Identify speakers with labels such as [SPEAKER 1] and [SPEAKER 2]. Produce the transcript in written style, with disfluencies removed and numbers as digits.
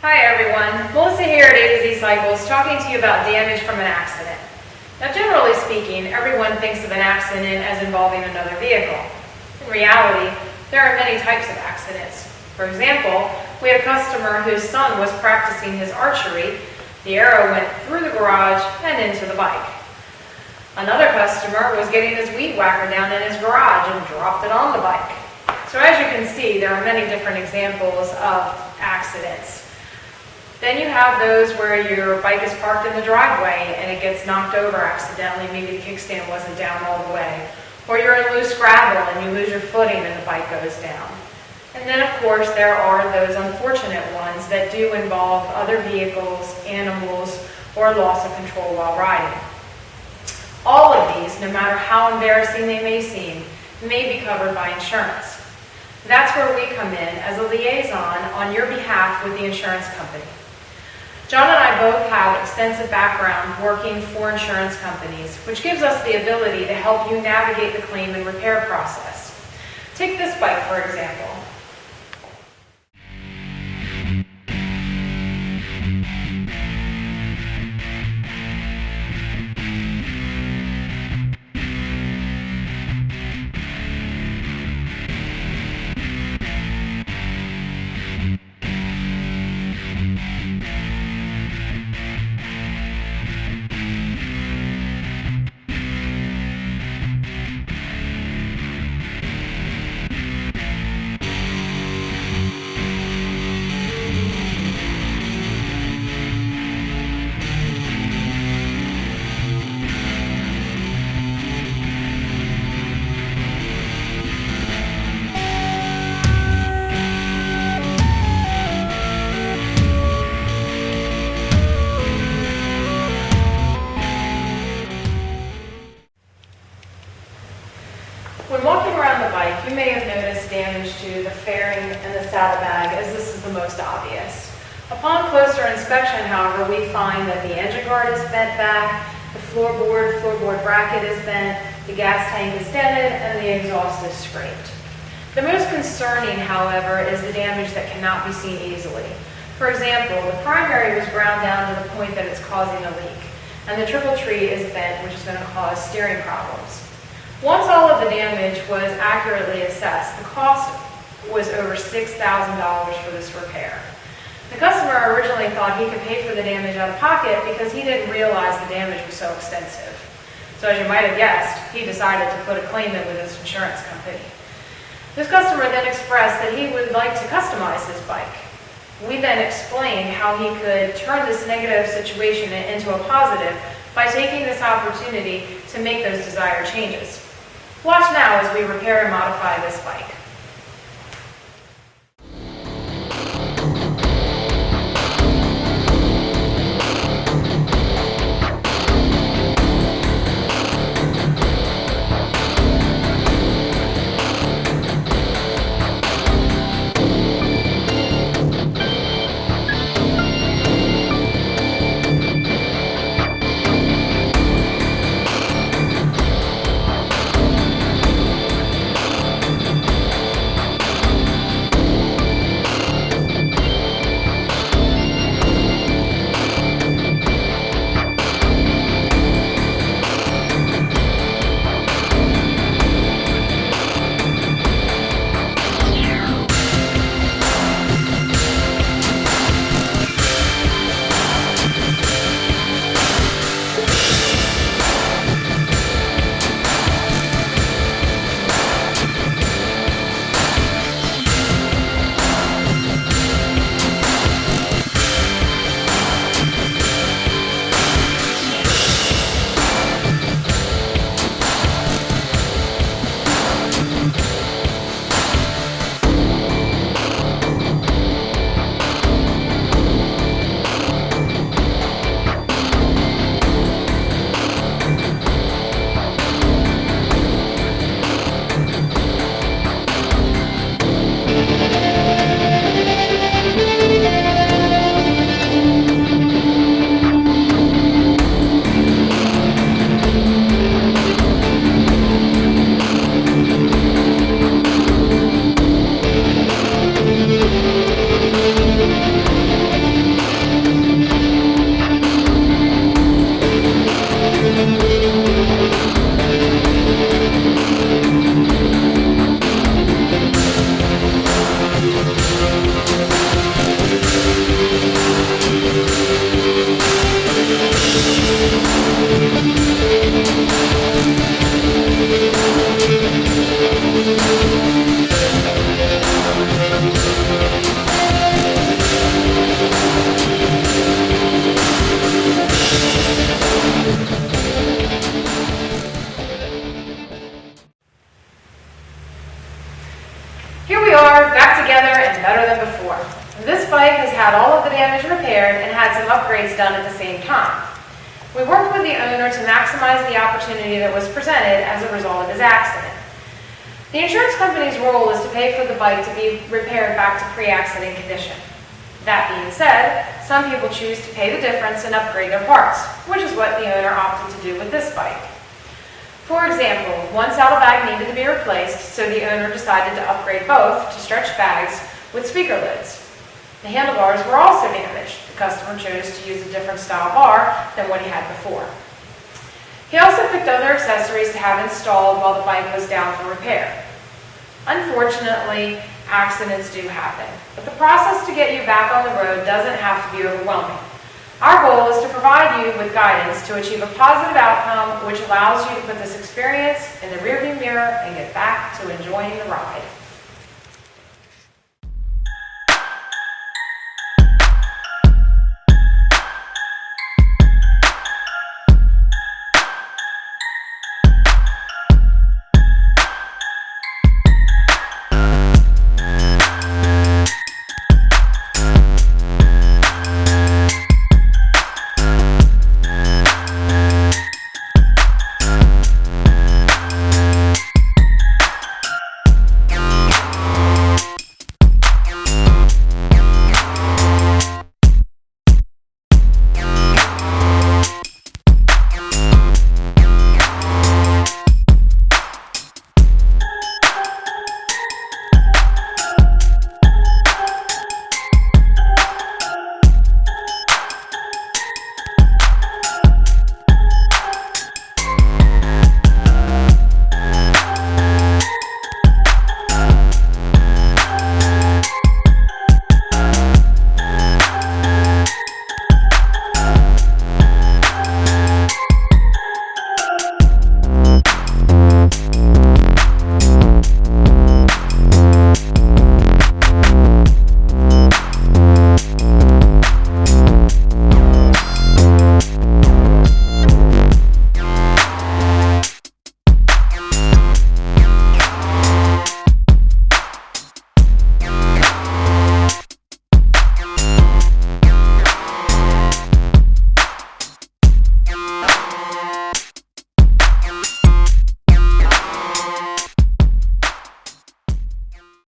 [SPEAKER 1] Hi everyone, Melissa here at A to Z Cycles talking to you about damage from an accident. Now generally speaking, everyone thinks of an accident as involving another vehicle. In reality, there are many types of accidents. For example, we had a customer whose son was practicing his archery. The arrow went through the garage and into the bike. Another customer was getting his weed whacker down in his garage and dropped it on the bike. So as you can see, there are many different examples of accidents. Then you have those where your bike is parked in the driveway and it gets knocked over accidentally. Maybe the kickstand wasn't down all the way. Or you're in loose gravel and you lose your footing and the bike goes down. And then of course there are those unfortunate ones that do involve other vehicles, animals, or loss of control while riding. All of these, no matter how embarrassing they may seem, may be covered by insurance. That's where we come in as a liaison on your behalf with the insurance company. John and I both have extensive background working for insurance companies, which gives us the ability to help you navigate the claim and repair process. Take this bike, for example. When walking around the bike, you may have noticed damage to the fairing and the saddlebag, as this is the most obvious. Upon closer inspection, however, we find that the engine guard is bent back, the floorboard bracket is bent, the gas tank is dented, and the exhaust is scraped. The most concerning, however, is the damage that cannot be seen easily. For example, the primary was ground down to the point that it's causing a leak, and the triple tree is bent, which is going to cause steering problems. Once all of the damage was accurately assessed, the cost was over $6,000 for this repair. The customer originally thought he could pay for the damage out of pocket because he didn't realize the damage was so extensive. So as you might have guessed, he decided to put a claim in with his insurance company. This customer then expressed that he would like to customize his bike. We then explained how he could turn this negative situation into a positive by taking this opportunity to make those desired changes. Watch now as we repair and modify this bike. this bike has had all of the damage repaired and had some upgrades done at the same time. We worked with the owner to maximize the opportunity that was presented as a result of his accident. The insurance company's role is to pay for the bike to be repaired back to pre-accident condition. That being said, some people choose to pay the difference and upgrade their parts, which is what the owner opted to do with this bike. For example, one saddlebag needed to be replaced, so the owner decided to upgrade both to stretch bags with speaker lids. The handlebars were also damaged. The customer chose to use a different style bar than what he had before. He also picked other accessories to have installed while the bike was down for repair. Unfortunately, accidents do happen, but the process to get you back on the road doesn't have to be overwhelming. Our goal is to provide you with guidance to achieve a positive outcome, which allows you to put this experience in the rearview mirror and get back to enjoying the ride.